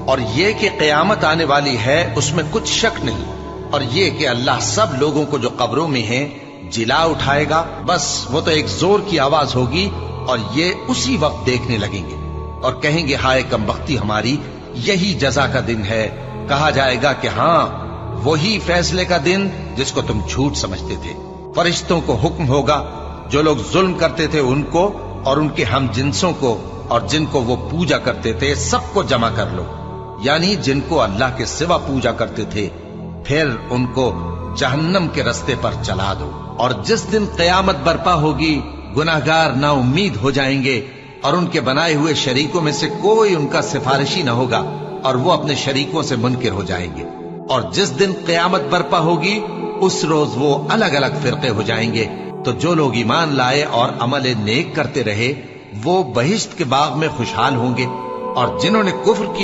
اور یہ کہ قیامت آنے والی ہے اس میں کچھ شک نہیں، اور یہ کہ اللہ سب لوگوں کو جو قبروں میں ہیں جلا اٹھائے گا، بس وہ تو ایک زور کی آواز ہوگی اور یہ اسی وقت دیکھنے لگیں گے اور کہیں گے ہائے کم بختی ہماری، یہی جزا کا دن ہے۔ کہا جائے گا کہ ہاں وہی فیصلے کا دن جس کو تم جھوٹ سمجھتے تھے۔ فرشتوں کو حکم ہوگا جو لوگ ظلم کرتے تھے ان کو اور ان کے ہم جنسوں کو اور جن کو وہ پوجا کرتے تھے سب کو جمع کر لو، یعنی جن کو اللہ کے سوا پوجا کرتے تھے، پھر ان کو جہنم کے رستے پر چلا دو۔ اور جس دن قیامت برپا ہوگی گناہگار نا امید ہو جائیں گے اور ان کے بنائے ہوئے شریکوں میں سے کوئی ان کا سفارشی نہ ہوگا اور وہ اپنے شریکوں سے منکر ہو جائیں گے۔ اور جس دن قیامت برپا ہوگی اس روز وہ الگ الگ فرقے ہو جائیں گے، تو جو لوگ ایمان لائے اور عمل نیک کرتے رہے وہ بہشت کے باغ میں خوشحال ہوں گے، اور جنہوں نے کفر کیا